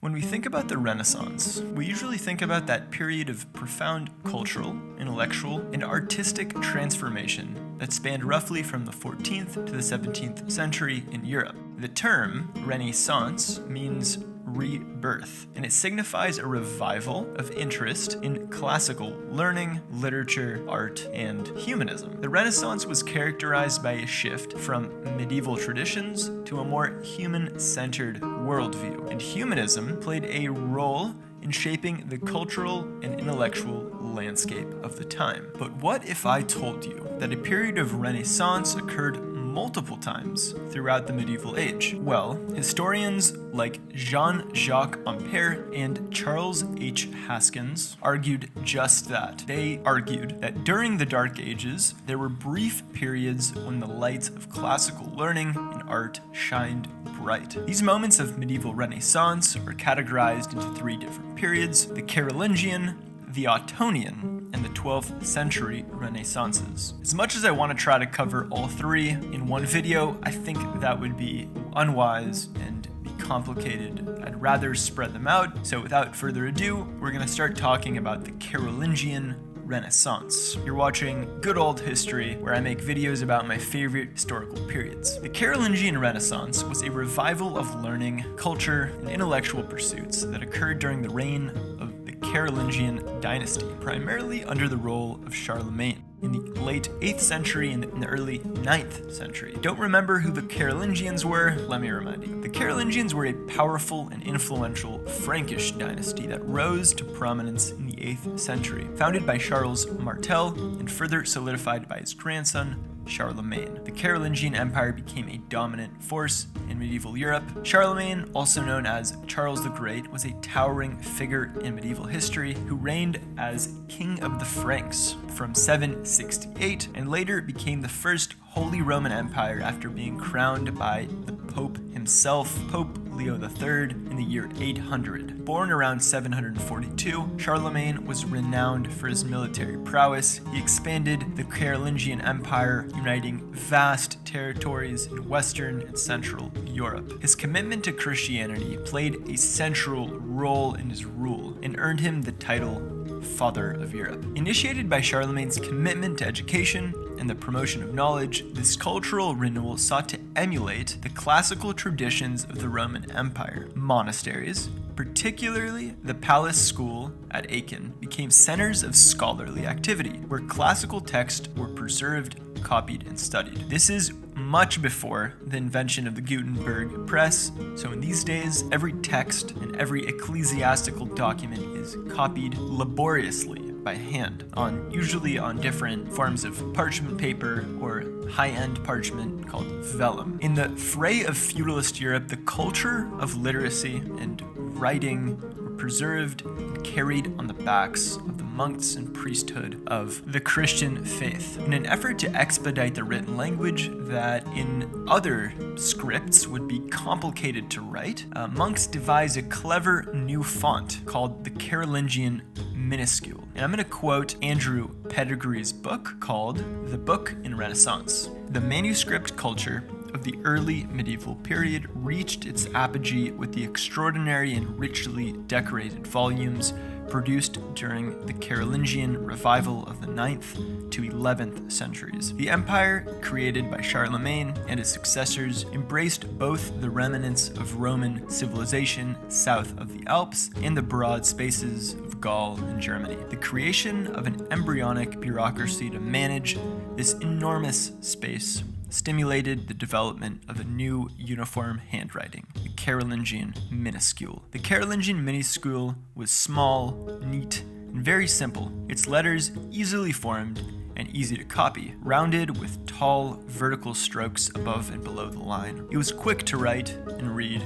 When we think about the Renaissance, we usually think about that period of profound cultural, intellectual, and artistic transformation that spanned roughly from the 14th to the 17th century in Europe. The term Renaissance means rebirth, and it signifies a revival of interest in classical learning, literature, art, and humanism. The Renaissance was characterized by a shift from medieval traditions to a more human-centered worldview, and humanism played a role in shaping the cultural and intellectual landscape of the time. But what if I told you that a period of Renaissance occurred multiple times throughout the medieval age? Well, historians like Jean-Jacques Ampère and Charles H. Haskins argued just that. They argued that during the Dark Ages, there were brief periods when the lights of classical learning and art shined bright. These moments of medieval Renaissance are categorized into three different periods: the Carolingian, the Ottonian, and the 12th century Renaissances. As much as I want to try to cover all three in one video, I think that would be unwise and be complicated. I'd rather spread them out. So without further ado, we're going to start talking about the Carolingian Renaissance. You're watching Good Old History, where I make videos about my favorite historical periods. The Carolingian Renaissance was a revival of learning, culture, and intellectual pursuits that occurred during the reign of Carolingian dynasty, primarily under the rule of Charlemagne in the late 8th century and in the early 9th century. Don't remember who the Carolingians were? Let me remind you. The Carolingians were a powerful and influential Frankish dynasty that rose to prominence in the 8th century, founded by Charles Martel and further solidified by his grandson, Charlemagne. The Carolingian Empire became a dominant force in medieval Europe. Charlemagne, also known as Charles the Great, was a towering figure in medieval history who reigned as King of the Franks from 768 and later became the first Holy Roman Empire after being crowned by the Pope himself, Pope Leo III, in the year 800. Born around 742, Charlemagne was renowned for his military prowess. He expanded the Carolingian Empire, uniting vast territories in Western and Central Europe. His commitment to Christianity played a central role in his rule and earned him the title Father of Europe. Initiated by Charlemagne's commitment to education and the promotion of knowledge, this cultural renewal sought to emulate the classical traditions of the Roman Empire. Monasteries, particularly the Palace School at Aachen, became centers of scholarly activity, where classical texts were preserved, copied, and studied. This is much before the invention of the Gutenberg press, so in these days, every text and every ecclesiastical document is copied laboriously by hand, usually on different forms of parchment paper or high-end parchment called vellum. In the fray of feudalist Europe, the culture of literacy and writing were preserved and carried on the backs of the monks and priesthood of the Christian faith. In an effort to expedite the written language that in other scripts would be complicated to write, monks devised a clever new font called the Carolingian minuscule. And I'm going to quote Andrew Pettigree's book called The Book in Renaissance. The manuscript culture of the early medieval period reached its apogee with the extraordinary and richly decorated volumes produced during the Carolingian revival of the 9th to 11th centuries. The empire, created by Charlemagne and his successors, embraced both the remnants of Roman civilization south of the Alps and the broad spaces of Gaul and Germany. The creation of an embryonic bureaucracy to manage this enormous space stimulated the development of a new uniform handwriting, the Carolingian minuscule. The Carolingian minuscule was small, neat, and very simple, its letters easily formed and easy to copy, rounded with tall vertical strokes above and below the line. It was quick to write and read.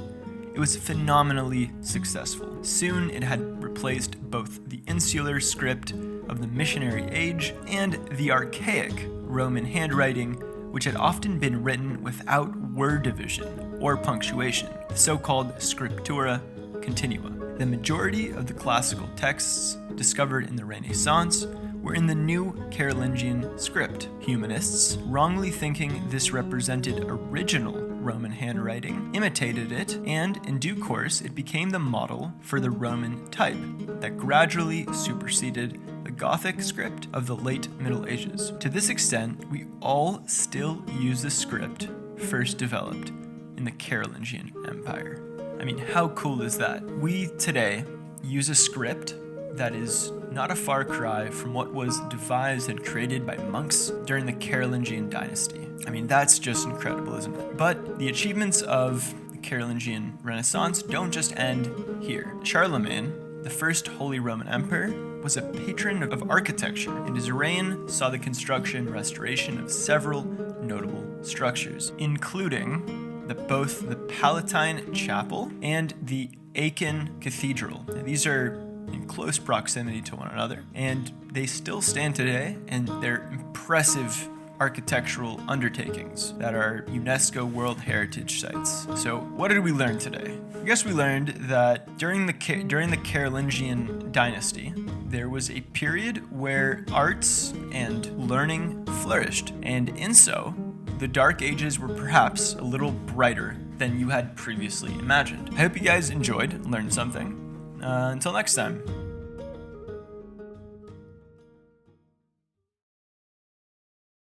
It was phenomenally successful. Soon it had replaced both the insular script of the missionary age and the archaic Roman handwriting, which had often been written without word division or punctuation, the so-called scriptura continua. The majority of the classical texts discovered in the Renaissance were in the new Carolingian script. Humanists, wrongly thinking this represented original Roman handwriting, imitated it, and in due course it became the model for the Roman type that gradually superseded the Gothic script of the late Middle Ages. To this extent, we all still use the script first developed in the Carolingian Empire. I mean, how cool is that? We today use a script that is not a far cry from what was devised and created by monks during the Carolingian dynasty. I mean, that's just incredible, isn't it? But the achievements of the Carolingian Renaissance don't just end here. Charlemagne, the first Holy Roman Emperor, was a patron of architecture, and his reign saw the construction and restoration of several notable structures, including both the Palatine Chapel and the Aachen Cathedral. Now, these are in close proximity to one another, and they still stand today, and they're impressive architectural undertakings that are UNESCO World Heritage Sites. So what did we learn today? I guess we learned that during the Carolingian dynasty, there was a period where arts and learning flourished, and in so, the Dark Ages were perhaps a little brighter than you had previously imagined. I hope you guys enjoyed, learned something. Until next time.